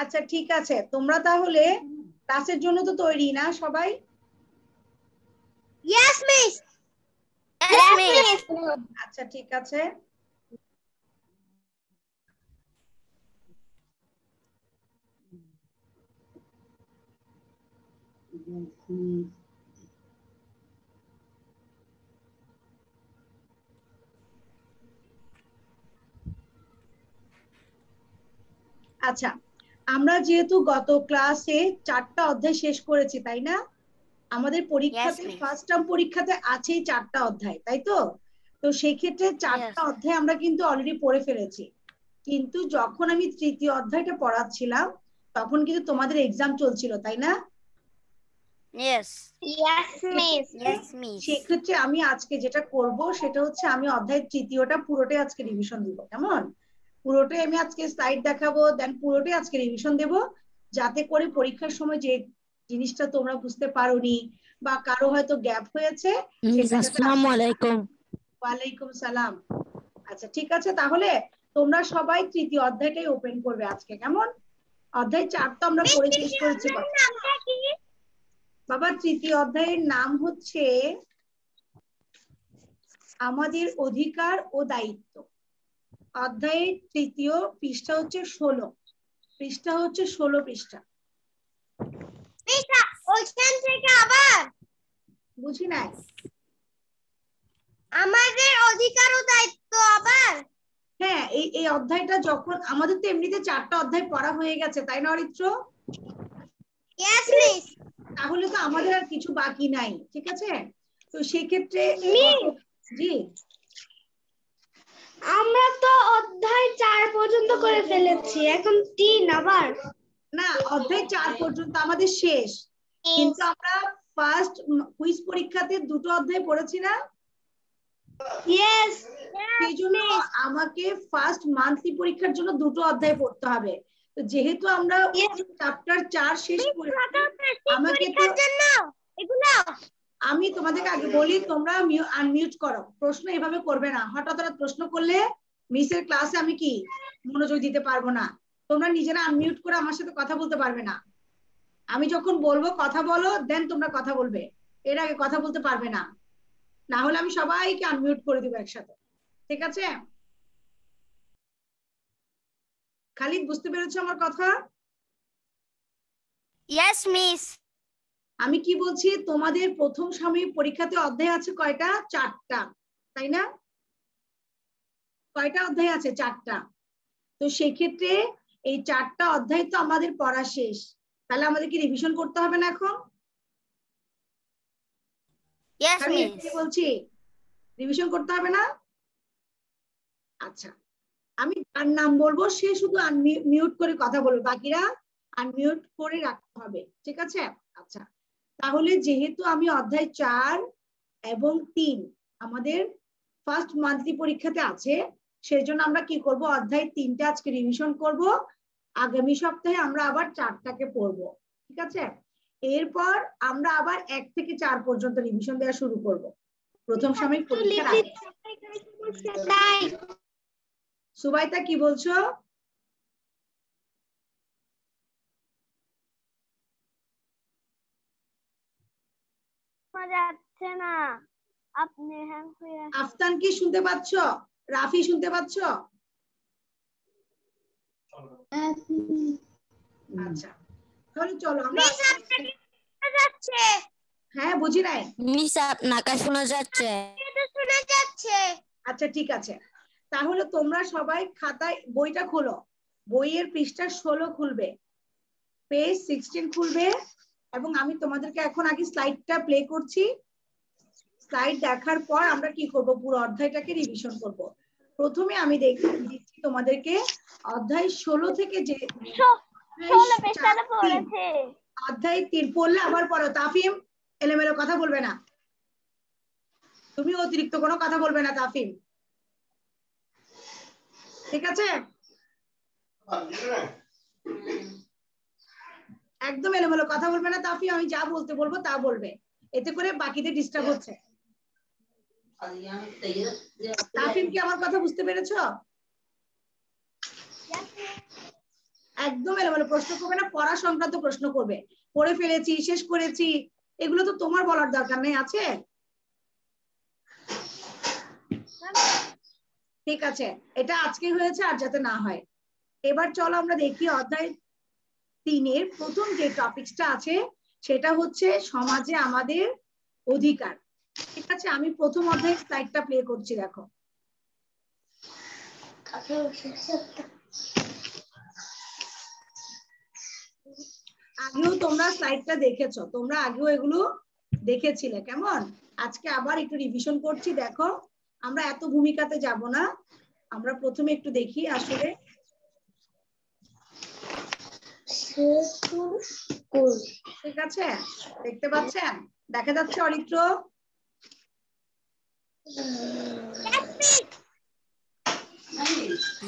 আচ্ছা ঠিক আছে, তোমরা তাহলে ক্লাসের জন্য তো তৈরি না সবাই? Yes, miss. আচ্ছা ঠিক আছে, আচ্ছা আমরা যেহেতু গত ক্লাসে 4টা অধ্যায় শেষ করেছি তাই না, আমাদের পরীক্ষাতে ফার্স্ট টার্ম পরীক্ষাতে আছেই 4টা অধ্যায়, তাই তো? তো সেই ক্ষেত্রে 4টা অধ্যায় আমরা কিন্তু অলরেডি পড়ে ফেলেছি, কিন্তু যখন আমি তৃতীয় অধ্যায়টা পড়াচ্ছিলাম তখন কিন্তু তোমাদের এক্সাম চলছিল তাই না? সেক্ষেত্রে আমি আজকে যেটা করব সেটা হচ্ছে আমি অধ্যায় তৃতীয়টা পুরোটাই আজকে রিভিশন দিব, কেমন? পুরোটাই আমি আজকে স্লাইড দেখাবো, দেন পুরোটাই আজকে রিভিশন দেব, যাতে করে পরীক্ষার সময় যে জিনিসটা তোমরা বুঝতে পারোনি বা কারো হয়তো গ্যাপ হয়েছে সেটা। আসসালামু আলাইকুম। ওয়ালাইকুম সালাম। আচ্ছা ঠিক আছে, তাহলে তোমরা সবাই তৃতীয় অধ্যায়টাই ওপেন করবে আজকে, কেমন? অধ্যায় 4 তো আমরা পড়ে শেষ করেছি। বাবা তৃতীয় অধ্যায়ের নাম হচ্ছে আমাদের অধিকার ও দায়িত্ব। অধ্যায়ের তৃতীয় পৃষ্ঠা হচ্ছে 16, পৃষ্ঠা হচ্ছে 16 পৃষ্ঠা। ওইখান থেকে আবার বুঝি নাই। আমাদের অধিকার ও দায়িত্ব আবার? হ্যাঁ, এই অধ্যায়টা যখন আমাদের তো এমনিতে 4টা অধ্যায় পড়া হয়ে গেছে তাই না অরিত্র? Yes, miss. তাহলে তো আমাদের আর কিছু বাকি নাই, ঠিক আছে? তো সেই ক্ষেত্রে জি আমরা তো অধ্যায় 4 পর্যন্ত করে ফেলেছি, এখন 3 আবার। না, অধ্যায় 4 পর্যন্ত আমাদের শেষ, কিন্তু আমরা ফার্স্ট কুইজ পরীক্ষাতে 2টো অধ্যায় পড়েছি না? Yes. সেই জন্য আমাকে ফার্স্ট মান্থলি পরীক্ষার জন্য 2টো অধ্যায় পড়তে হবে। তো যেহেতু আমরা চ্যাপ্টার 4 শেষ করেছি, আমাকে তো এগুলো আমি তোমাদেরকে আগে বলি, তোমরা আনমিউট করো, প্রশ্ন এভাবে করবে না, হঠাৎ হঠাৎ প্রশ্ন করলে মিসের ক্লাসে আমি কি মনোযোগ দিতে পারবো না। তোমরা নিজেরা আনমিউট করে আমার সাথে কথা বলতে পারবে না, আমি যখন বলবো কথা বলো দেন তোমরা কথা বলবে, এর আগে কথা বলতে পারবে না, না হলে আমি সবাইকে আনমিউট করে দিব একসাথে, ঠিক আছে? খালিদ বুঝতে পেরেছো আমার কথা? Yes, miss. আমি কি বলছি, তোমাদের প্রথম সাময়িক পরীক্ষাতে অধ্যায় আছে কয়টা? 4টা, তাই না? কয়টা অধ্যায় আছে? 4টা। তো সেক্ষেত্রে এই 4টা অধ্যায় তো আমাদের পড়া শেষ, তাহলে আমাদের কি রিভিশন করতে হবে না এখন? বলছি রিভিশন করতে হবে না? আচ্ছা, আমি তার নাম বলবো, সে শুধু আনমিউট করে কথা বলবে, বাকিরা আনমিউট করে রাখতে হবে, ঠিক আছে? আচ্ছা, তাহলে যেহেতু আমি অধ্যায় 4 এবং 3 আমাদের ফার্স্ট মান্থলি পরীক্ষাতে আছে, সেজন্য আমরা কি করব, অধ্যায় 3টা আজকে রিভিশন করব, আগামী সপ্তাহে আমরা আবার 4টাকে পড়বো, ঠিক আছে? এরপর আমরা আবার 1 থেকে 4 পর্যন্ত রিভিশন দেওয়া শুরু করব প্রথম সাময়িক পরীক্ষার আগে। সুবাইতা কি বলছো? যাচ্ছে না, আপনি আফতান কি শুনতে পাচ্ছ? রাফি শুনতে পাচ্ছ? আচ্ছা, তাহলে চলো আমরা যাচ্ছে। হ্যাঁ বুঝি নাই মিস আপনাকে শোনা যাচ্ছে। শোনা যাচ্ছে। আচ্ছা ঠিক আছে, তাহলে তোমরা সবাই খাতায় বইটা খোলো, বইয়ের পৃষ্ঠা 16 খুলবে, পেজ 16 খুলবে, এবং আমি তোমাদেরকে এখন আগে স্লাইডটা প্লে করছি, স্লাইড দেখার পর আমরা কি করব, পুরো অধ্যায়টাকে রিভিশন করব। প্রথমে আমি দিচ্ছি তোমাদেরকে অধ্যায় 16 থেকে, যে অধ্যায় 3 পড়লে আবার পড়ো, তাফিম এলোমেলো কথা বলবে না, তুমি অতিরিক্ত কোনো কথা বলবে না তাফিম, ঠিক আছে? একদম এলোমেলো কথা বলবে না তাফিম, আমি যা বলতে বলবো তা বলবে, এতে করে বাকিদের ডিস্টার্ব হচ্ছে। তাফিম কি আমার কথা বুঝতে পেরেছো? একদম এলোমেলো প্রশ্ন করবে না, পড়া সংক্রান্ত প্রশ্ন করবে। পড়ে ফেলেছি, শেষ করেছি, এগুলো তো তোমার বলার দরকার নেই, আছে? ঠিক আছে, এটা আজকে হয়েছে, আর যাতে না হয়। এবার চলো আমরা দেখি অধ্যায় 3-এর প্রথম যে টপিকসটা আছে সেটা হচ্ছে সমাজে আমাদের অধিকার। ঠিক আছে, আমি প্রথম অধ্যায়ের স্লাইডটা প্লে করছি, দেখো। আগেও তোমরা স্লাইডটা দেখেছো, তোমরা আগেও এগুলো দেখেছিলে, কেমন? আজকে আবার একটু রিভিশন করছি। দেখো, আমরা এত ভূমিকাতে যাব না, আমরা প্রথমে একটু দেখি আসলে। ঠিক আছে, দেখতে পাচ্ছেন? দেখা যাচ্ছে অরিত্র?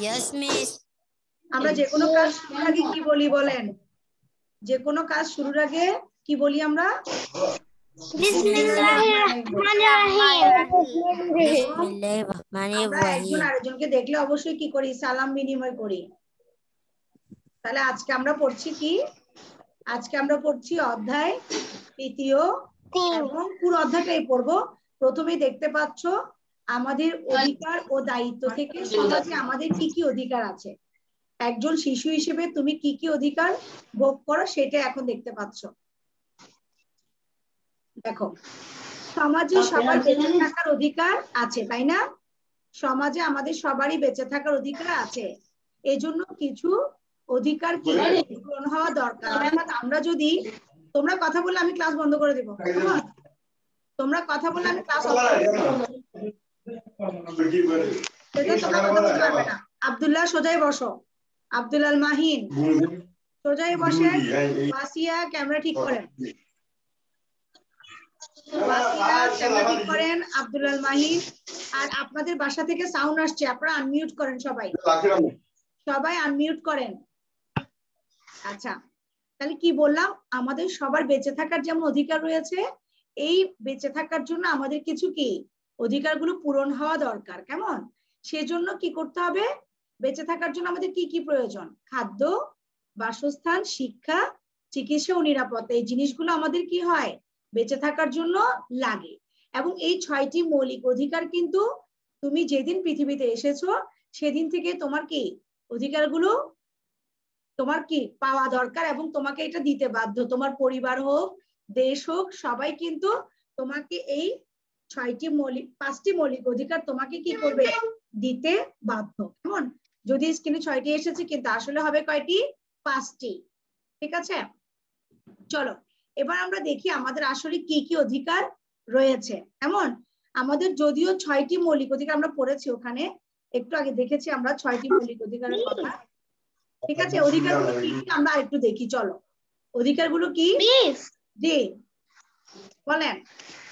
Yes, miss. আমরা যে কোনো কাজ শুরুর আগে কি বলি বলেন? যে কোনো কাজ শুরুর আগে কি বলি আমরা? আমরা একজন আরেকজনকে দেখলে অবশ্যই কি করি? সালাম বিনিময় করি। তাহলে আজকে আমরা পড়ছি কি? আজকে আমরা পড়ছি অধ্যায় 3 এবং পুরো অধ্যায়টাই পড়বো। প্রথমেই দেখতে পাচ্ছ আমাদের অধিকার ও দায়িত্ব থেকে সমাজে আমাদের কি কি অধিকার আছে। একজন শিশু হিসেবে তুমি কি কি অধিকার ভোগ করো সেটা এখন দেখতে পাচ্ছ। দেখো, সমাজে সবার বেঁচে থাকার অধিকার আছে, তাই না? সমাজে আমাদের সবারই বেঁচে থাকার অধিকার আছে। এজন্য কিছু অধিকার কি পূরণ হওয়া দরকার। অর্থাৎ আমরা যদি, তোমরা কথা বললে আমি ক্লাস বন্ধ করে দেবো, তোমরা কথা বললে আমি ক্লাস অফ করে দেবো। তোমরা কথা বলতে পারবে না। আব্দুল্লাহ সোজাই বসো, আব্দুল আল মাহিন সোজাই বসেন, ওয়াসিয়া ক্যামেরা ঠিক করেন, ওয়াসিয়া ক্যামেরা ঠিক করেন, আব্দুল আল মাহিন। আর আপনাদের বাসা থেকে সাউন্ড আসছে, আপনারা আনমিউট করেন, সবাই সবাই আনমিউট করেন। আচ্ছা, তাহলে কি বললাম? আমাদের সবার বেঁচে থাকার যেমন অধিকার রয়েছে, এই বেঁচে থাকার জন্য আমাদের কিছু কি অধিকারগুলো পূরণ হওয়া দরকার, কেমন? সেজন্য কি করতে হবে? বেঁচে থাকার জন্য আমাদের কি কি প্রয়োজন? খাদ্য, বাসস্থান, শিক্ষা, চিকিৎসা ও নিরাপত্তা। এই জিনিসগুলো আমাদের কি হয়? বেঁচে থাকার জন্য লাগে। এবং এই 6টি মৌলিক অধিকার কিন্তু তুমি যেদিন পৃথিবীতে এসেছো সেদিন থেকে তোমার কি অধিকারগুলো তোমার কি পাওয়া দরকার, এবং তোমাকে এটা দিতে বাধ্য। তোমার পরিবার হোক, দেশ হোক, সবাই কিন্তু তোমাকে এই 5টি মৌলিক অধিকার তোমাকে কি করবে? দিতে বাধ্য, কেমন? যদি স্ক্রিনে 6টি এসেছে কিন্তু আসলে হবে কয়টি? 5টি। ঠিক আছে, চলো এবার আমরা দেখি আমাদের আসলে কি কি অধিকার রয়েছে। কেমন? আমাদের যদিও 6টি মৌলিক অধিকার আমরা পড়েছি, ওখানে একটু আগে দেখেছি আমরা 6টি মৌলিক অধিকারের কথা। ঠিক আছে, অধিকারগুলো কি কি আমরা একটু দেখি, চলো। অধিকারগুলো কি? জি বলেন।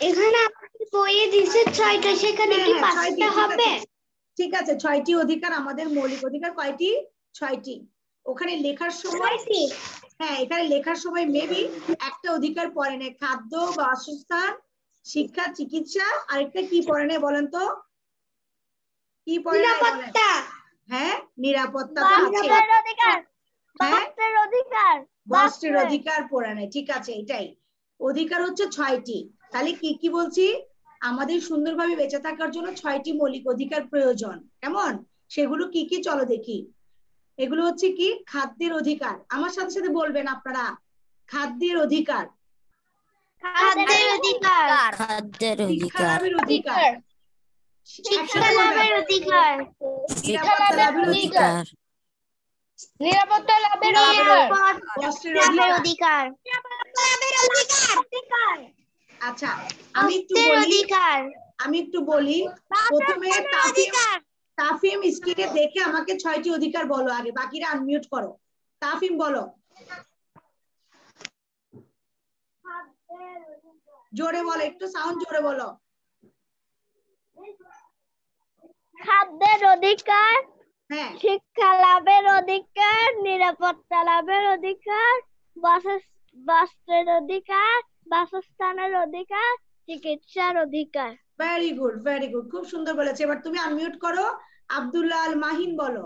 এখানে আপনি বইয়ে দিয়েছে 6টা, সেখানে কি 5টা হবে? ঠিক আছে, 6টি অধিকার আমাদের মৌলিক অধিকার। কয়টি? 6টি। ওখানে লেখার সময়, হ্যাঁ এখানে লেখার সময় মেবি একটা অধিকার পড়ে নেই, খাদ্য, বাসস্থান, শিক্ষা, চিকিৎসা, আরেকটা কি পড়ে নেই বলেন তো? কি পড়ে নেই বলেন? হ্যাঁ, নিরাপত্তা তো আছে। বস্ত্রের অধিকার পড়ে নেই। ঠিক আছে, এটাই অধিকার হচ্ছে 6টি। তাহলে কি কি বলছি? আমাদের সুন্দরভাবে বেঁচে থাকার জন্য 6টি মৌলিক অধিকার প্রয়োজন, কেমন? সেগুলো কি কি চলো দেখি। এগুলো হচ্ছে কি? খাদ্যের অধিকার, আমার সাথে সাথে বলবেন আপনারা। খাদ্যের অধিকার, শিক্ষা লাভের অধিকার, নিরাপত্তা লাভের অধিকার, নিরাপত্তা লাভের বস্ত্রের অধিকার। আচ্ছা, আমি একটু বলি প্রথমে। তাফিম স্ক্রিনে দেখে আমাকে 6টি অধিকার বলো আগে, বাকিরা আনমিউট করো। তাফিম বলো, জোরে বলো, একটু সাউন্ড জোরে বলো। খাদ্যের অধিকার, হ্যাঁ, শিক্ষা লাভের অধিকার, নিরাপত্তা লাভের অধিকার, বস্ত্রের অধিকার, বাসস্থানের অধিকার, চিকিৎসার অধিকার। ভেরি গুড, ভেরি গুড, খুব সুন্দর বলেছে। এবার তুমি আনমিউট করো, আব্দুল্লাহ আল মাহিন বলো।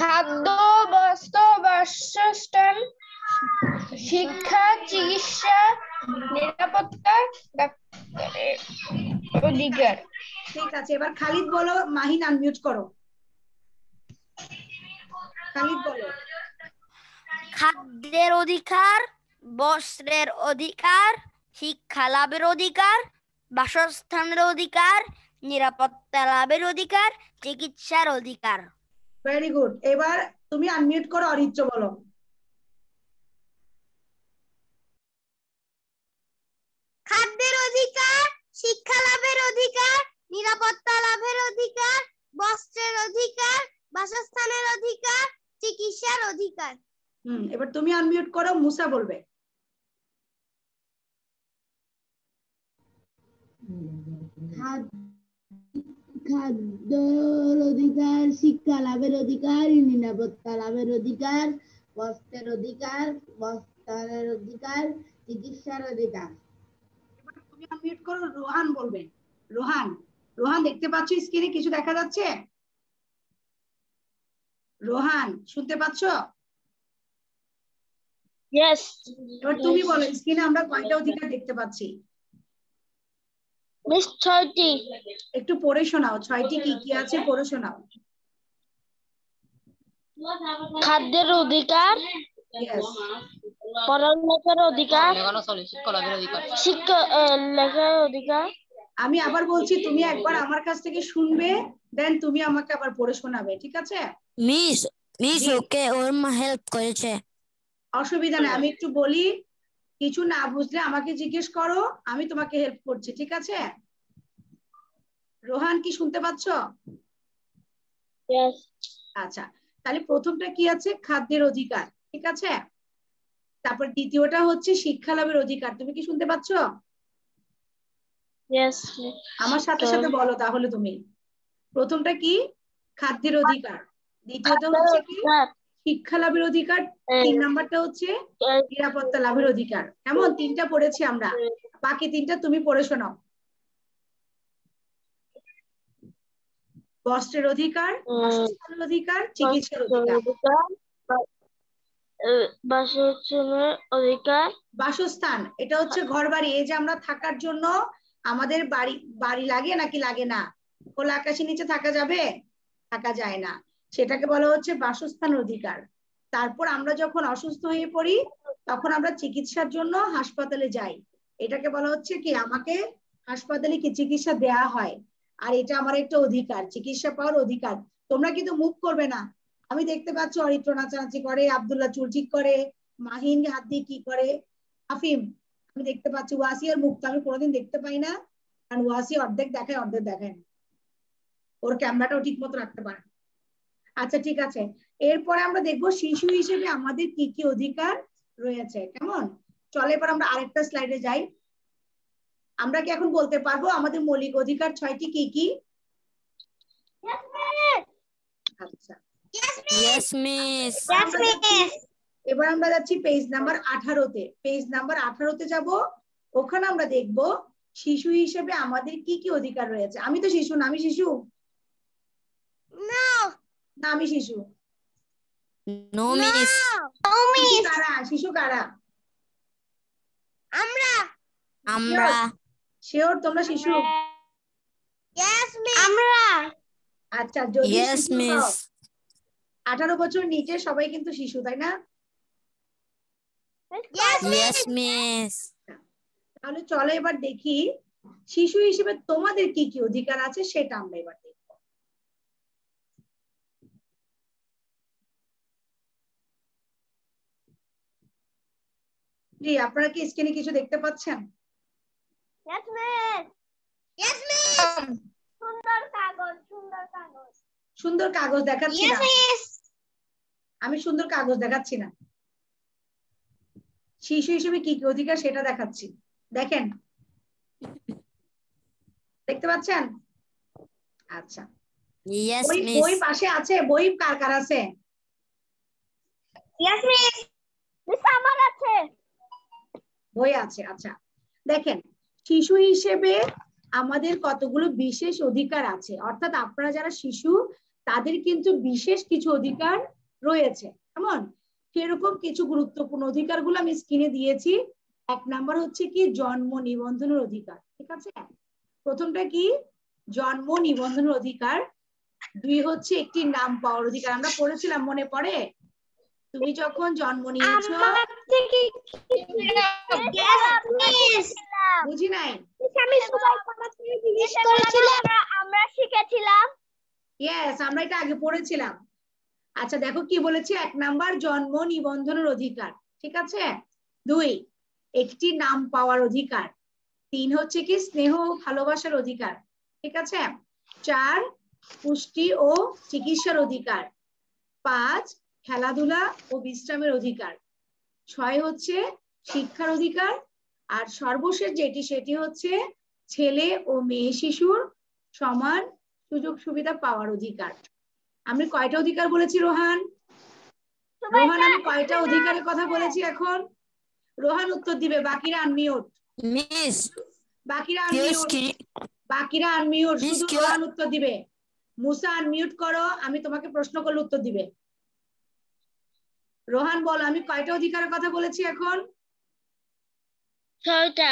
খাদ্য, বস্ত্র, বাসস্থান, শিক্ষা, চিকিৎসা, নিরাপত্তা, ডাক্তারের অধিকার। ঠিক আছে, এবার খালিদ বলো। মাহিন আনমিউট করো। খালিদ বলো। খাদ্যের অধিকার, বস্ত্রের অধিকার, শিক্ষা লাভের অধিকার, বাসস্থানের অধিকার, নিরাপত্তা লাভের অধিকার, চিকিৎসার অধিকার। Very good. এবার তুমি আনমিউট করো, অরিত্র বলো। খাদ্যের অধিকার, শিক্ষা লাভের অধিকার, নিরাপত্তা লাভের অধিকার, বস্ত্রের অধিকার, বাসস্থানের অধিকার, চিকিৎসার অধিকার। এবার তুমি আনমিউট করো, মুসা বলবে। খাদ্যের অধিকার, শিক্ষা লাভের অধিকার, নিরাপত্তা লাভের অধিকার, বস্ত্রের অধিকার, বস্ত্রের অধিকার, চিকিৎসার অধিকার। এবার তুমি আনমিউট করো, রোহান বলবে। রোহান, রোহান দেখতে পাচ্ছ স্ক্রিনে কিছু দেখা যাচ্ছে? রোহান শুনতে পাচ্ছ? ইয়েস। এবার তুমি বলো, স্ক্রিনে আমরা কয়টা অধিকার দেখতে পাচ্ছি? মিস 6টি। একটু পড়ে শোনাও, 6টি কি কি আছে পড়ে শোনাও। খাদ্যের অধিকার, Yes. পড়ালেখার অধিকার, শিক্ষা লেখার অধিকার। আমি আবার বলছি, তুমি একবার আমার কাছ থেকে শুনবে, দেন তুমি আমাকে আবার পড়ে শোনাবে, ঠিক আছে? মিস মিস জি। ওকে ওর মা হেল্প করেছে। অসুবিধা নেই, আমি একটু বলি, কিছু না বুঝলে আমাকে জিজ্ঞেস করো, আমি তোমাকে হেল্প করছি, ঠিক আছে? রোহান কি শুনতে পাচ্ছ? ইয়েস। আচ্ছা, তাহলে প্রথমটা কি আছে? খাদ্যের অধিকার, ঠিক আছে? তারপর দ্বিতীয়টা হচ্ছে শিক্ষা লাভের অধিকার। তুমি কি শুনতে পাচ্ছ? ইয়েস। আমার সাথে সাথে বলো তাহলে তুমি। প্রথমটা কি? খাদ্যের অধিকার। দ্বিতীয়টা হচ্ছে কি? শিক্ষা লাভের অধিকার। 3 নাম্বারটা হচ্ছে নিরাপত্তা লাভের অধিকার। কেমন? 3টা পড়েছি আমরা, বাকি 3টা তুমি পড়ে শোনাও। বস্ত্রের অধিকার, বাসস্থানের অধিকার, চিকিৎসার অধিকার। বাসস্থানের অধিকার। বাসস্থান এটা হচ্ছে ঘর বাড়ি। এই যে আমরা থাকার জন্য আমাদের বাড়ি বাড়ি লাগে নাকি লাগে না? খোলা আকাশের নিচে থাকা যাবে? থাকা যায় না, সেটাকে বলা হচ্ছে বাসস্থান অধিকার। তারপর আমরা যখন অসুস্থ হয়ে পড়ি, তখন আমরা চিকিৎসার জন্য হাসপাতালে যাই, এটাকে বলা হচ্ছে কি, আমাকে হাসপাতালে কি চিকিৎসা দেয়া হয়, আর এটা আমার একটা অধিকার, চিকিৎসা পাওয়ার অধিকার। তোমরা কিন্তু মুভ করবে না। আমি দেখতে পাচ্ছি অরিত্র নাচানাচি করে, আব্দুল্লাহ চুলচিক করে, মাহিন হাত দিয়ে কি করে, আফিম আমি দেখতে পাচ্ছি, ওয়াসিয়ার মুখ তো আমি কোনোদিন দেখতে পাই না, কারণ ওয়াসি অর্ধেক দেখায় অর্ধেক দেখায় না, ওর ক্যামেরাটাও ঠিক মতো রাখতে পারে। আচ্ছা ঠিক আছে, এরপরে আমরা দেখবো শিশু হিসেবে আমাদের কি কি অধিকার রয়েছে। কেমন? চলে এবার আমরা আরেকটা স্লাইডে যাই। আমরা কি এখন বলতে পারবো আমাদের মৌলিক অধিকার 6টি কি কি? আচ্ছা, ইয়েস মিস। এবার আমরা যাচ্ছি পেজ নাম্বার 18-তে। পেজ নাম্বার 18-তে যাব, ওখানে আমরা দেখব শিশু হিসেবে আমাদের কি কি অধিকার রয়েছে। আমি তো শিশু না, আমি শিশু না, আমি শিশু। No miss. কারা শিশু? কারা? আমরা। শিওর তোমরা শিশু? আমরা। আচ্ছা, যদি ইয়েস মিস। 18 বছর নিচে সবাই কিন্তু শিশু, তাই না? Yes miss. তাহলে চলো এবার দেখি শিশু হিসেবে তোমাদের কি কি অধিকার আছে, সেটা আমরা এবার দেখব। জি, আপনারা কি স্ক্রিনে কিছু দেখতে পাচ্ছেন? সুন্দর কাগজ, সুন্দর কাগজ। সুন্দর কাগজ দেখাচ্ছি না, আমি সুন্দর কাগজ দেখাচ্ছি না, শিশু হিসেবে কি কি অধিকার সেটা দেখাচ্ছি। দেখেন, দেখতে পাচ্ছেন? আচ্ছা, ইয়েস বই মিস। পাশে আছে, বই কার কার আছে? Yes miss. মিস আমার আছে। বই আছে। আচ্ছা, দেখেন, শিশু হিসেবে আমাদের কতগুলো বিশেষ অধিকার আছে, অর্থাৎ আপনারা যারা শিশু তাদের কিন্তু বিশেষ কিছু অধিকার রয়েছে। কেমন? সেরকম কিছু গুরুত্বপূর্ণ অধিকারগুলো আমি স্ক্রিনে দিয়েছি। 1 নাম্বার হচ্ছে কি জন্ম নিবন্ধনের অধিকার, ঠিক আছে? প্রথমটা কি জন্ম নিবন্ধনের অধিকার। 2 হচ্ছে একটি নাম পাওয়ার অধিকার। আমরা পড়েছিলাম, মনে পড়ে? তুমি যখন জন্ম নিয়েছো, বুঝি নাই? আমরা শিখেছিলাম। ইয়েস, আমরা এটা আগে পড়েছিলাম। আচ্ছা দেখো কি বলেছে। 1 নাম্বার জন্ম নিবন্ধনের অধিকার, ঠিক আছে? 2 একটি নাম পাওয়ার অধিকার। 3 হচ্ছে কি স্নেহ ও ভালোবাসার অধিকার, ঠিক আছে? 4 পুষ্টি ও চিকিৎসার অধিকার। 5 খেলাধুলা ও বিশ্রামের অধিকার। 6 হচ্ছে শিক্ষার অধিকার। আর সর্বশেষ যেটি সেটি হচ্ছে ছেলে ও মেয়ে শিশুর সমান সুযোগ সুবিধা পাওয়ার অধিকার। আমি কয়টা অধিকার বলেছি রোহান? রোহান আমি কয়টা অধিকারের কথা বলেছি এখন? রোহান উত্তর দিবে, বাকিরা আনমিউট। মিস বাকিরা আনমিউট, বাকিরা আনমিউট, শুধু রোহান উত্তর দিবে। মুসা আনমিউট করো, আমি তোমাকে প্রশ্ন করলে উত্তর দিবে। রোহান বলো, আমি কয়টা অধিকারের কথা বলেছি এখন? 6টা।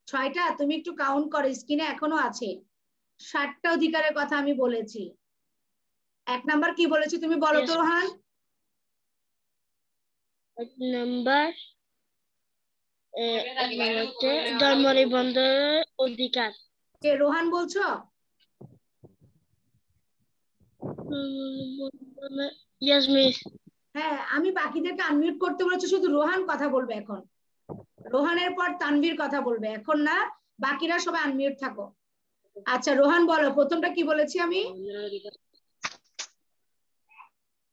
6টা? তুমি একটু কাউন্ট করো, স্ক্রিনে এখনো আছে। 7টা অধিকারের কথা আমি বলেছি। 1 নাম্বার কি বলেছি তুমি বলো তো রোহান? 1 নাম্বার জন্ম নিবন্ধনের অধিকার। কে রোহান বলছো? Yes miss. হ্যাঁ, আমি বাকিদেরকে আনমিউট করতে বলেছি, শুধু রোহান কথা বলবে এখন। রোহানের পর তানভীর কথা বলবে, এখন না। বাকিরা সবাই আনমিউট থাকো। আচ্ছা রোহান বলো, প্রথমটা কি বলেছি আমি?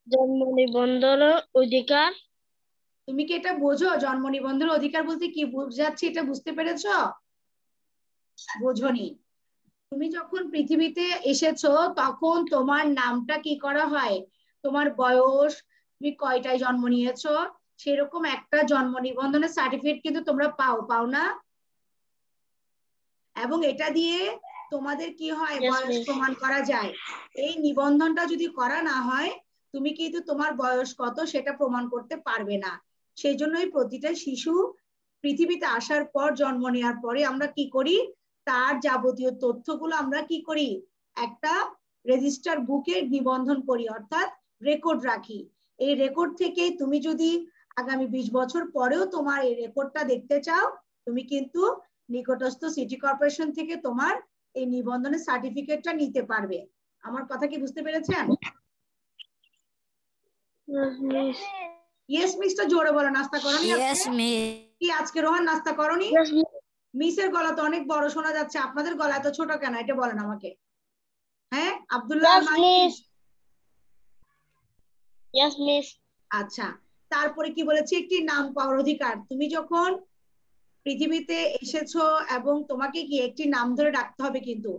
জন্ম নিবন্ধনের অধিকার। তুমি কি এটা বোঝো? জন্ম নিবন্ধনের অধিকার বলতে কি বোঝাচ্ছি এটা বুঝতে পেরেছো? বোঝোনি? তুমি যখন পৃথিবীতে এসেছো তখন তোমার নামটা কি করা হয়, তোমার বয়স, তুমি কয়টায় জন্ম নিয়েছো, সেরকম একটা জন্ম নিবন্ধনের সার্টিফিকেট কিন্তু তোমরা পাও না? এবং এটা দিয়ে তোমাদের কি হয়, বয়স প্রমাণ করা যায়। এই নিবন্ধনটা যদি করা না হয়, তুমি কিন্তু তোমার বয়স কত সেটা প্রমাণ করতে পারবে না। সেই জন্যই প্রতিটা শিশু পৃথিবীতে আসার পর, জন্ম নেওয়ার পরে আমরা কি করি, তার যাবতীয় তথ্যগুলো আমরা কি করি, একটা রেজিস্টার বুকে নিবন্ধন করি, অর্থাৎ রেকর্ড রাখি। এই রেকর্ড থেকে তুমি যদি আগামী 20 বছর পরেও তোমার এই রেকর্ডটা দেখতে চাও, তুমি কিন্তু নিকটস্থ সিটি কর্পোরেশন থেকে তোমার এই নিবন্ধনের সার্টিফিকেটটা নিতে পারবে। আমার কথা কি বুঝতে পেরেছেন? ইয়েস মিসটা জোরে বলো। নাস্তা করনি আজকে? কি আজকে রোহান নাস্তা করনি? মিসের গলা তো অনেক বড় শোনা যাচ্ছে, আপনাদের গলা এত ছোট কেন, এটা বলেন আমাকে। হ্যাঁ আব্দুল্লাহ মাহিন? Yes miss. আচ্ছা, তারপরে কি বলেছি, একটি নাম পাওয়ার অধিকার। তুমি যখন পৃথিবীতে এসেছো এবং তোমাকে কি একটি নাম ধরে ডাকতে হবে, কিন্তু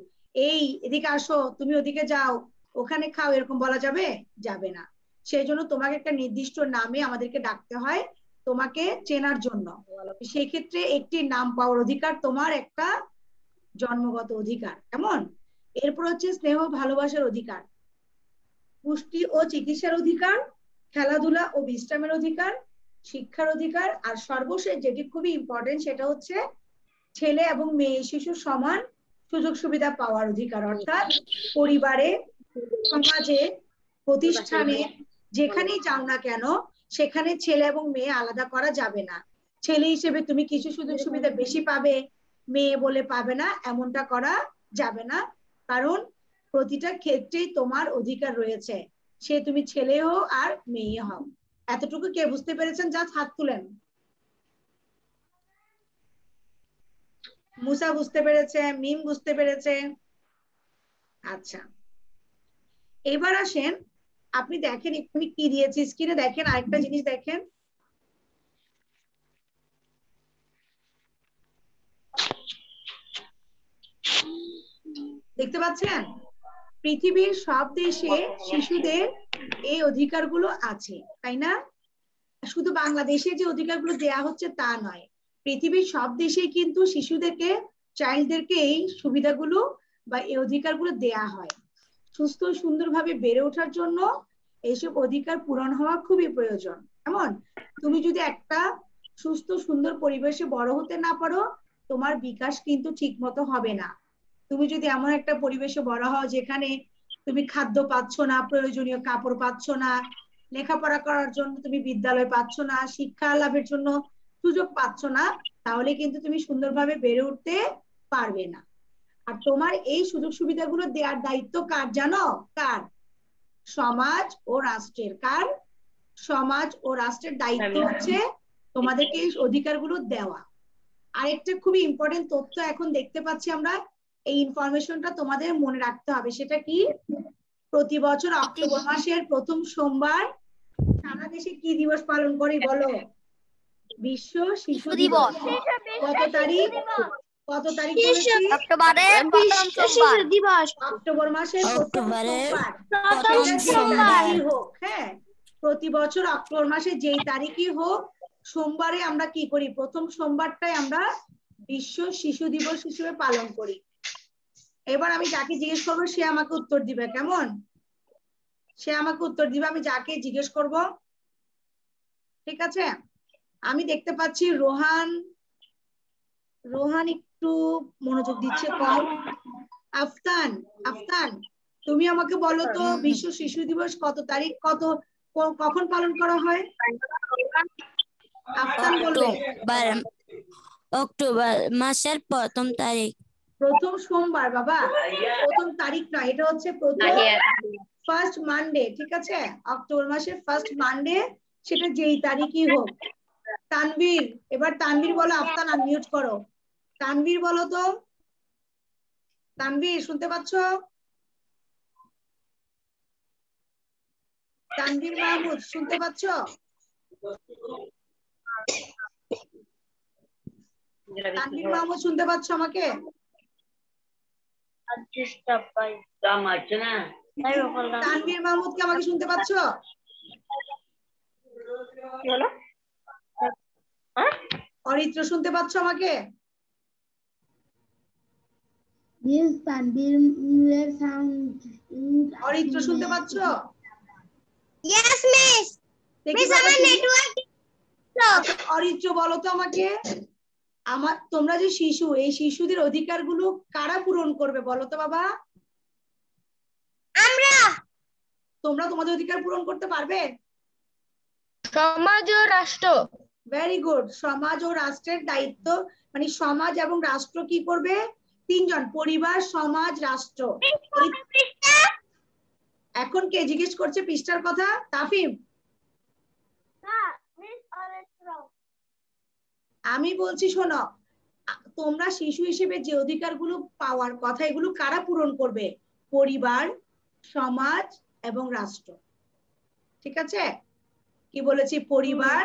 এই এদিকে আসো, তুমি ওদিকে যাও, ওখানে খাও, এরকম বলা যাবে? যাবে না। সেই জন্য তোমাকে একটা নির্দিষ্ট নামে আমাদেরকে ডাকতে হয় তোমাকে চেনার জন্য। সেই ক্ষেত্রে একটি নাম পাওয়ার অধিকার তোমার একটা জন্মগত অধিকার। কেমন? এরপর হচ্ছে স্নেহ ভালোবাসার অধিকার, পুষ্টি ও চিকিৎসার অধিকার, খেলাধুলা ও বিশ্রামের অধিকার, শিক্ষার অধিকার, আর সর্বশেষ যেটি খুবই ইম্পর্টেন্ট সেটা হচ্ছে ছেলে এবং মেয়ে শিশু সমান সুযোগ সুবিধা পাওয়ার অধিকার। অর্থাৎ পরিবারে, সমাজে, প্রতিষ্ঠানে, যেখানেই যাও না কেন সেখানে ছেলে এবং মেয়ে আলাদা করা যাবে না। ছেলে হিসেবে তুমি কিছু সুযোগ সুবিধা বেশি পাবে, মেয়ে বলে পাবে না, এমনটা করা যাবে না। কারণ প্রতিটা ক্ষেত্রেই তোমার অধিকার রয়েছে, সে তুমি ছেলে হও আর মেয়ে হও। এতটুকু কে বুঝতে পেরেছেন? জাস্ট হাত তুলেন। মুসা বুঝতে পেরেছে, মিম বুঝতে পেরেছে। আচ্ছা এবার আসেন, আপনি দেখেন আমি কি দিয়েছি স্ক্রিনে, দেখেন আরেকটা জিনিস দেখেন। দেখতে পাচ্ছেন? পৃথিবীর সব দেশে শিশুদের এই অধিকারগুলো আছে, তাই না? শুধু বাংলাদেশে যে অধিকারগুলো দেয়া হচ্ছে তা নয়, পৃথিবীর সব দেশেই কিন্তু শিশুদেরকে, চাইল্ডদেরকে এই সুবিধাগুলো বা এই অধিকারগুলো দেয়া হয়। সুস্থ সুন্দরভাবে বেড়ে ওঠার জন্য এইসব অধিকার পূরণ হওয়া খুবই প্রয়োজন। এমন তুমি যদি একটা সুস্থ সুন্দর পরিবেশে বড় হতে না পারো, তোমার বিকাশ কিন্তু ঠিক মতো হবে না। তুমি যদি এমন একটা পরিবেশে বড় হও যেখানে তুমি খাদ্য পাচ্ছ না, প্রয়োজনীয় কাপড় পাচ্ছ না, লেখাপড়া করার জন্য তুমি বিদ্যালয় পাচ্ছ না, শিক্ষা লাভের জন্য সুযোগ পাচ্ছ না, তাহলে কিন্তু তুমি সুন্দরভাবে বেড়ে উঠতে পারবে না। আর তোমার এই সুযোগ সুবিধাগুলো দেওয়ার দায়িত্ব কার জানো? কার? সমাজ ও রাষ্ট্রের। কার? সমাজ ও রাষ্ট্রের দায়িত্ব হচ্ছে তোমাদেরকে এই অধিকারগুলো দেওয়া। আরেকটা খুবই ইম্পর্টেন্ট তথ্য এখন দেখতে পাচ্ছি আমরা, এই ইনফরমেশনটা তোমাদের মনে রাখতে হবে। সেটা কি? প্রতি বছর অক্টোবর মাসের প্রথম সোমবার সারা দেশে কি দিবস পালন করি বলো? বিশ্ব শিশু দিবস। কত তারিখ? কত তারিখ বলেছি? অক্টোবরের প্রথম সোমবার। দিবস। অক্টোবর মাসের প্রথম অক্টোবরের সোমবার। প্রথম সেটা যেই সোমবার। তারিখই হোক, হ্যাঁ, প্রতি বছর অক্টোবর মাসে যেই তারিখই হোক, সোমবারে আমরা কি করি? প্রথম সোমবারটাই আমরা বিশ্ব শিশু দিবস হিসেবে পালন করি। এবার আমি যাকে জিজ্ঞেস করবো সে আমাকে উত্তর দিবে, কেমন? সে আমাকে উত্তর দিবে আমি যাকে জিজ্ঞেস করব, ঠিক আছে? আমি দেখতে পাচ্ছি রোহান একটু মনোযোগ দিচ্ছে কম। আফতান, তুমি আমাকে বলো তো বিশ্ব শিশু দিবস কত তারিখ, কখন পালন করা হয়? আফতান বলবে। অক্টোবর মাসের প্রথম তারিখ। প্রথম সোমবার বাবা, প্রথম তারিখ নয়, এটা হচ্ছে প্রথম ফার্স্ট মানডে, ঠিক আছে? অক্টোবর মাসের ফার্স্ট মানডে, সেটা যেই তারিখই হোক। তানভীর, এবার তানভীর বলো। আফতান আনমিউট করো। তানভীর বলো তো। তানভীর শুনতে পাচ্ছ? তানভীর মাহমুদ শুনতে পাচ্ছ? তানভীর মাহমুদ শুনতে পাচ্ছ আমাকে? তানভীর মাহমুদ কি আমাকে শুনতে পাচ্ছ? অরিত্র শুনতে পাচ্ছ আমাকে? Yes, Tanvir sound. অরিত্র শুনতে পাচ্ছ? Yes, miss. Miss, আমার নেটওয়ার্ক। অরিত্র বলো তো আমাকে, তোমরা যে শিশু, এই শিশুদের অধিকারগুলো কারা পূরণ করবে বলো তো বাবা? আমরা। তোমরা তোমাদের অধিকার পূরণ করতে পারবে? সমাজ ও রাষ্ট্র। Very good. সমাজ ও রাষ্ট্রের দায়িত্ব, মানে সমাজ এবং রাষ্ট্র কি করবে? তিনজন, পরিবার, সমাজ, রাষ্ট্র। এখন কে জিজ্ঞেস করছে পৃষ্ঠার কথা? তাফিম। আমি বলছি শোনো, তোমরা শিশু হিসেবে যে অধিকারগুলো পাওয়ার কথা, এগুলো কারা পূরণ করবে? পরিবার, সমাজ এবং রাষ্ট্র, ঠিক আছে? কি বলেছি? পরিবার,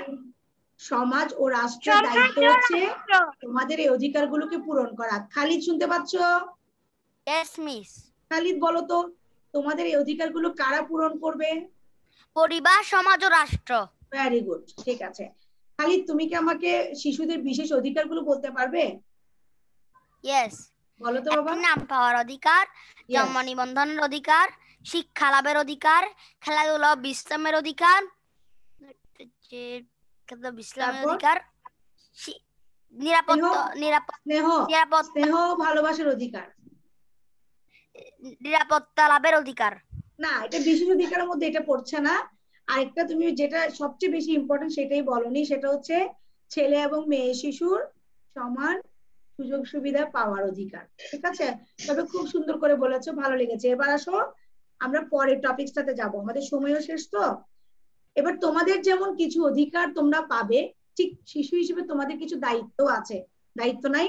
সমাজ ও রাষ্ট্রের দায়িত্ব হচ্ছে তোমাদের এই অধিকারগুলোকে পূরণ করা। খালিদ শুনতে পাচ্ছ? Yes, miss. খালিদ বলো তো, তোমাদের এই অধিকারগুলো কারা পূরণ করবে? পরিবার, সমাজ ও রাষ্ট্র। ভেরি গুড, ঠিক আছে। খালিদ, তুমি কি আমাকে শিশুদের বিশেষ অধিকারগুলো বলতে পারবে? Yes. বলো তো বাবা। নাম পাওয়ার অধিকার, জন্ম নিবন্ধনের অধিকার, শিক্ষা লাভের অধিকার, খেলাধুলা বিশ্রামের অধিকার, বিশ্রামের অধিকার, স্নেহ ভালোবাসার অধিকার, নিরাপত্তা লাভের অধিকার। না, এটা বিশেষ অধিকারের মধ্যে এটা পড়ছে না। আরেকটা তুমি যেটা সবচেয়ে বেশি ইম্পর্টেন্ট সেটাই বলনি, সেটা হচ্ছে ছেলে এবং মেয়ে শিশুর সমান সুযোগ সুবিধা পাওয়ার অধিকার, ঠিক আছে? তবে খুব সুন্দর করে বলেছো, ভালো লেগেছে। এবার আসো আমরা পরের টপিকটাতে যাব, আমাদের সময়ও শেষ তো। এবার তোমাদের যেমন কিছু অধিকার তোমরা পাবে, ঠিক শিশু হিসেবে তোমাদের কিছু দায়িত্ব আছে। দায়িত্ব নাই?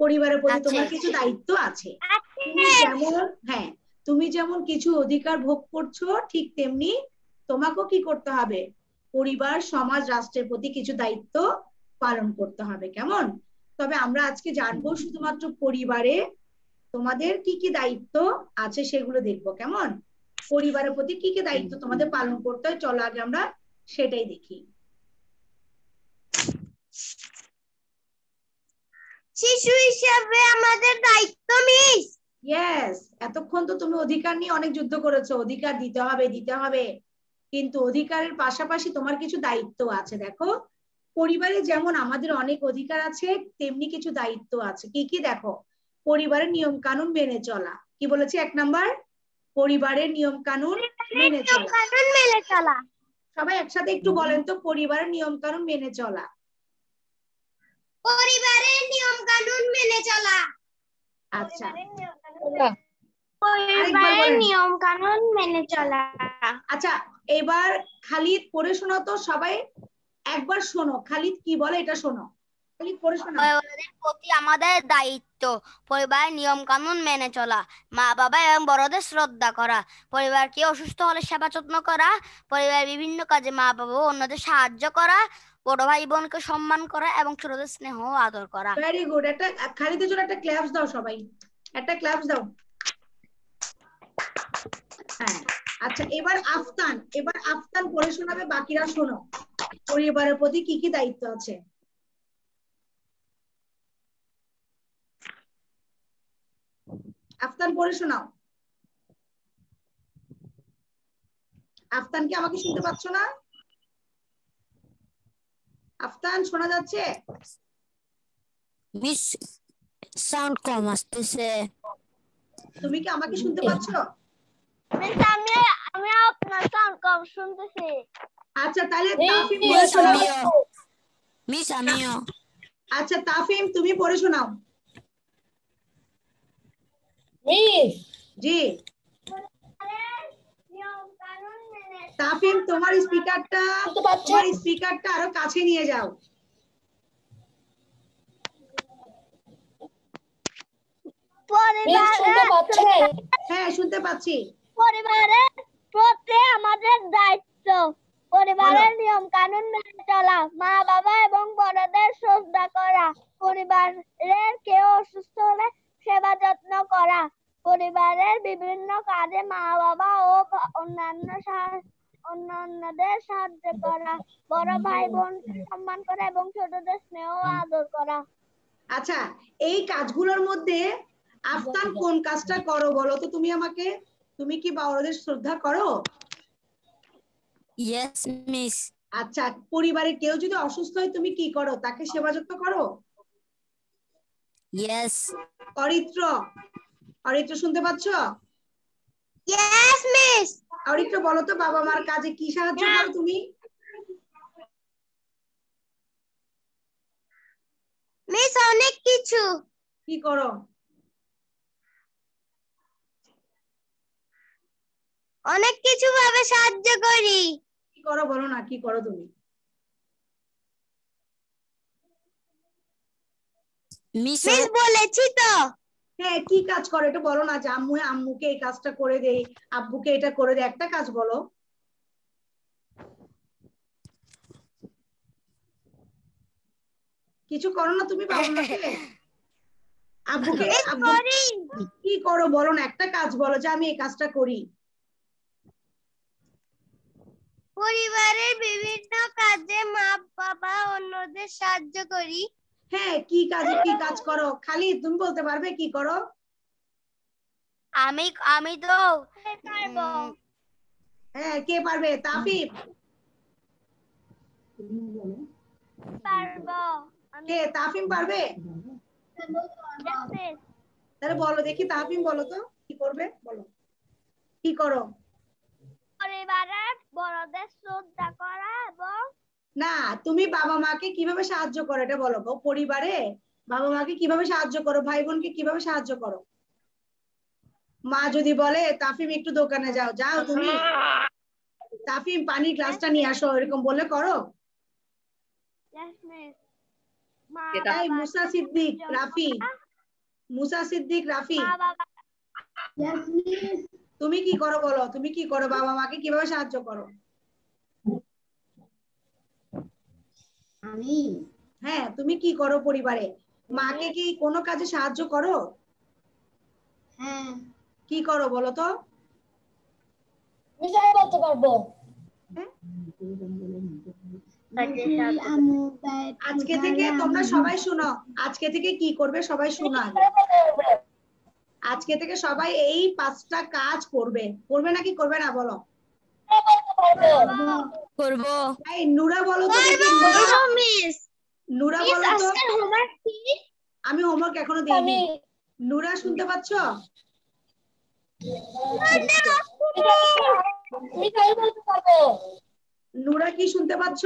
পরিবারের প্রতি তোমার কিছু দায়িত্ব আছে। তুমি যেমন, হ্যাঁ, তুমি যেমন কিছু অধিকার ভোগ করছো, ঠিক তেমনি তোমাকেও কি করতে হবে? পরিবার, সমাজ, রাষ্ট্রের প্রতি কিছু দায়িত্ব পালন করতে হবে, কেমন? তবে আমরা আজকে জানবো শুধুমাত্র পরিবারে তোমাদের কি কি দায়িত্ব আছে সেগুলো দেখবো, কেমন? পরিবারের প্রতি কি কি দায়িত্ব তোমাদের পালন করতে হয়, চলো আগে আমরা সেটাই দেখি। শিশু হিসেবে আমাদের দায়িত্ব, মিস। ইয়েস, এতক্ষণ তো তুমি অধিকার নিয়ে অনেক যুদ্ধ করেছো, অধিকার দিতে হবে দিতে হবে, কিন্তু অধিকারের পাশাপাশি তোমার কিছু দায়িত্ব আছে। দেখো, পরিবারে যেমন আমাদের অনেক অধিকার আছে, তেমনি কিছু দায়িত্ব আছে। কি কি দেখো, পরিবারের নিয়ম কানুন মেনে চলা। কি বলেছি? 1 নাম্বার, পরিবারের নিয়ম কানুন মেনে চলা। মেনে চলা। সবাই একসাথে একটু বলেন তো, পরিবারের নিয়ম কানুন মেনে চলা। পরিবারের নিয়ম কানুন মেনে চলা। আচ্ছা, পরিবারের নিয়ম কানুন মেনে চলা। আচ্ছা, এবার খালিদ পড়ে শোনাও তো সবাই, একবার শোনো খালিদ কি বলে এটা শোনো, খালিদ পড়ে শোনাও। পরিবারের প্রতি আমাদের দায়িত্ব পরিবারের নিয়ম কানুন মেনে চলা, মা বাবা এবং বড়দের শ্রদ্ধা করা, পরিবারকে অসুস্থ হলে সেবা যত্ন করা, পরিবারের বিভিন্ন কাজে মা বাবা ও অন্যদের সাহায্য করা, বড় ভাই বোনকে সম্মান করা এবং ছোটদের স্নেহ ও আদর করা। ভেরি গুড, একটা খালিদের জন্য একটা ক্ল্যাপস দাও সবাই, একটা ক্ল্যাপস দাও। হ্যাঁ, আচ্ছা, এবার আফতান পড়ে শোনাবে, বাকিরা শোনো পরিবারের প্রতি কি কি দায়িত্ব আছে। আফতান পড়ে শোনাও। আফতান, কি আমাকে শুনতে পাচ্ছ না? আফতান, শোনা যাচ্ছে? মিস সাউন্ড কম আসতেছে। তুমি কি আমাকে শুনতে পাচ্ছ? মিস আমি আপনার সাউন্ড কম শুনতেছি। আচ্ছা, তাহলে তাফিম পড়ে শোনাও। মিস আমিও। আচ্ছা তাফিম, তুমি পড়ে শোনাও। মিস জি, তাফিম তোমার স্পিকারটা আরো কাছে নিয়ে যাও। মিস শুনতে পাচ্ছেন? হ্যাঁ, শুনতে পাচ্ছি। পরিবারের প্রতি আমাদের দায়িত্ব পরিবারের নিয়ম কানুন মেনে চলা, মা বাবা এবং বড়দের শ্রদ্ধা করা, পরিবারের কেউ অসুস্থ হলে সেবা যত্ন করা, পরিবারের বিভিন্ন কাজে মা বাবা ও অন্যান্যদের সাহায্য করা, বড় ভাই বোনকে সম্মান করা এবং ছোটদের স্নেহ ও আদর করা। আচ্ছা, এই কাজগুলোর মধ্যে আফতান কোন কাজটা করো বলো তো তুমি আমাকে? তুমি কি বড়দের শ্রদ্ধা করো? Yes miss. আচ্ছা, পরিবারে কেউ যদি অসুস্থ হয় তুমি কি করো? তাকে সেবা যত্ন করো? ইয়েস। অরিত্র শুনতে পাচ্ছ? Yes miss. অরিত্র, বলো তো বাবা মার কাজে কি সাহায্য করো তুমি? মিস অনেক কিছু। কি করো? অনেক কিছু ভাবে সাহায্য করি। কি করো বলো না, কি করো তুমি? মিস বলেছি তো। হ্যাঁ, কি কাজ করো এটা বলো না, যে আম্মুকে এই কাজটা করে দেই, আব্বুকে এটা করে দেই, একটা কাজ বলো। কিছু করো না তুমি বাবা মাকে? আব্বুকে কি করো বলো না, একটা কাজ বলো যে আমি এই কাজটা করি। পরিবারের বিভিন্ন কাজে মা বাবা অন্যদের সাহায্য করি। হ্যাঁ, কি কাজ করো? খালিদ, তুমি বলতে পারবে কি করো? আমি তো হ্যাঁ, কে পারবে? তাফিম পারবো। কে? তাফিম পারবে? তাহলে বলো দেখি, তাফিম বলো তো কি করবে, বলো কি করো? পরিবারের বড়দের শ্রদ্ধা করা এবং না, তুমি বাবা মাকে কিভাবে সাহায্য করো এটা বলো। পরিবারে বাবা মাকে কিভাবে সাহায্য করো, ভাই বোনকে কিভাবে সাহায্য করো? মা যদি বলে তাফিম একটু দোকানে যাও, যাও তুমি? তাফিম পানির গ্লাসটা নিয়ে আসো, এরকম বলে করো? মুসা সিদ্দিক রাফি, তুমি কি করো বলো, তুমি কি করো, বাবা মাকে কিভাবে সাহায্য করো? আমি হ্যাঁ, তুমি কি করো পরিবারে? মাকে কি কোনো কাজে সাহায্য করো? হ্যাঁ কি করো বলো তো? মিস আমি বলতে পারবো। আজকে থেকে তোমরা সবাই শুনো, আজকে থেকে কি করবে সবাই শুনো। আজকে থেকে সবাই এই 5টা কাজ করবে নাকি করবে না বলো? করবো। এই নুরা বলো তো দেখি, নুরা বলো তো। আমি হোমওয়ার্ক এখনো দিইনি। নুরা শুনতে পাচ্ছ? নুরা কি শুনতে পাচ্ছ?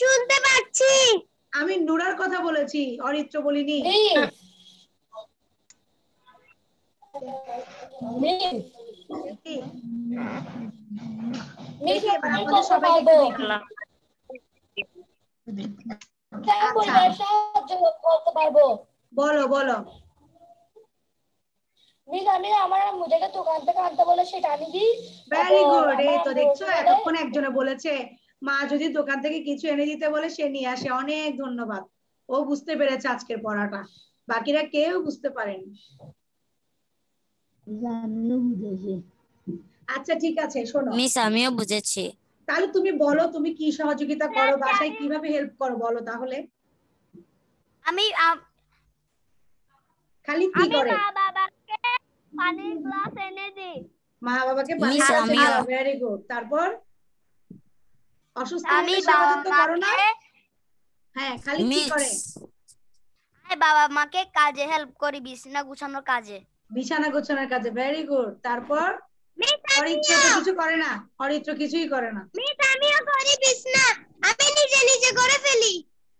শুনতে পাচ্ছি। আমি নুরার কথা বলেছি, অরিত্র বলিনি। দেখি এবার আপনাদের সবাইকে একটু দেখি। বলো বলো। আমার আম্মুটাকে দোকান থেকে আনতে বলে সেটা আনি দিই। Very good. এই তো দেখছো, এতক্ষণ একজনে বলেছে মা যদি দোকান থেকে কিছু এনে দিতে বলে সে নিয়ে আসে। অনেক ধন্যবাদ। ও বুঝতে পেরেছে আজকের পড়াটা, বাকিরা কেউ বুঝতে পারেনি। আচ্ছা ঠিক আছে, শোনো মিস আমিও বুঝেছি। তাহলে তুমি বলো তুমি কি সহযোগিতা করো, বাসায় কিভাবে হেল্প করো বলো তাহলে। আমি খালি কি করে? মা বাবাকে পানির গ্লাস এনে দিই। মা বাবাকে পানির মিস গ্লাস এনে আমিও। দাও। Very good. তারপর অসুস্থ আমি হলে সেবা যত্ন করো না? বাবা-মাকে হ্যাঁ, খালি কি করে? বাবা মাকে কাজে হেল্প করি, বিছানা গুছানোর কাজে। বিছানা গোছানোর কাজে। Very good. তারপর অরিত্র তো কিছু করে না, অরিত্র কিছুই করে না। আমিও করি বিছনা, আমি নিজে নিজে করে ফেলি।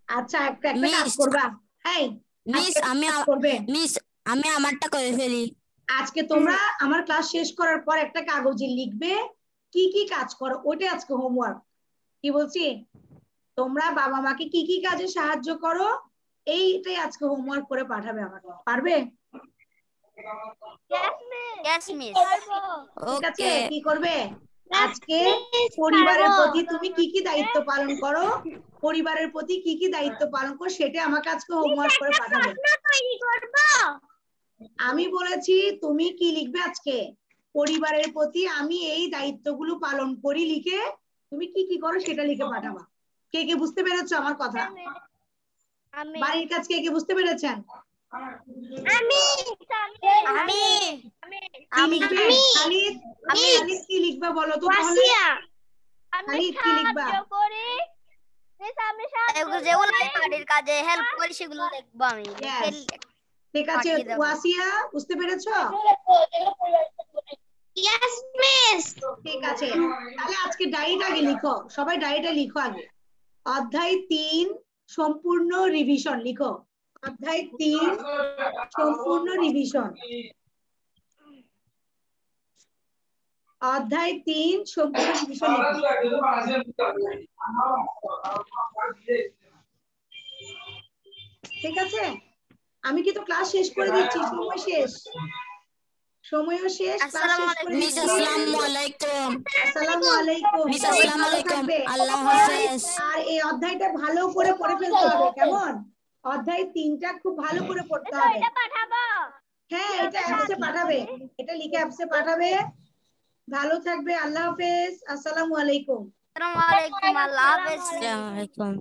আচ্ছা একটা একটা কাজ করবা। এই মিস আমি করবে। মিস আমি আমারটা করে ফেলি। আজকে তোমরা আমার ক্লাস শেষ করার পর একটা কাগজে লিখবে কি কি কাজ করো, ওইটা আজকে হোমওয়ার্ক। কি বলছি? তোমরা বাবা মাকে কি কি কাজে সাহায্য করো এইটাই আজকে হোমওয়ার্ক করে পাঠাবে আমাকে। পারবে? Yes miss. ঠিক আছে। ওকে। কি করবে আজকে? পরিবারের প্রতি তুমি কি কি দায়িত্ব পালন করো, পরিবারের প্রতি কি কি দায়িত্ব পালন করো সেটা আমাকে আজকে হোমওয়ার্ক করে পাঠাবে। আমি বলেছি তুমি কি লিখবে আজকে? পরিবারের প্রতি আমি এই দায়িত্বগুলো পালন করি লিখে তুমি কি কি করো সেটা লিখে পাঠাবা। কে কে বুঝতে পেরেছো আমার কথা? বাড়ির কাজ কে কে বুঝতে পেরেছেন? খালিদ কি লিখবা বলো তো তাহলে? খালিদ কি লিখবা? যেগুলো আমি বাড়ির কাজে হেল্প করি সেগুলো লিখবো আমি। ঠিক আছে। ওয়াসিয়া বুঝতে পেরেছো? Yes, miss. ঠিক আছে, তাহলে আজকে ডায়েরিটা আগে লিখো। সবাই ডায়েরিটা লিখো আগে। অধ্যায় 3 সম্পূর্ণ রিভিশন লিখো। অধ্যায় 3 সম্পূর্ণ রিভিশন। অধ্যায় 3 সম্পূর্ণ রিভিশন লিখো। ঠিক আছে, আমি কিন্তু ক্লাস শেষ করে দিচ্ছি। সময় শেষ, সময়ও শেষ, ক্লাস শেষ করে মিস দিচ্ছি। আসসালামু আলাইকুম। আসসালামু আলাইকুম। মিস সবাই আসসালামু ভালো আলাইকুম। থাকবে। আল্লাহ হাফেজ। আর এই অধ্যায়টা ভালো করে পড়ে ফেলতে হবে, কেমন? অধ্যায় 3টা খুব ভালো করে পড়তে হবে। হ্যাঁ, এটা অ্যাপসে পাঠাবে, এটা লিখে অ্যাপসে পাঠাবে। ভালো থাকবে। আল্লাহ হাফেজ। আসসালামু আলাইকুম। আসসালামু আলাইকুম। আল্লাহ হাফেজ। আসসালামু আলাইকুম।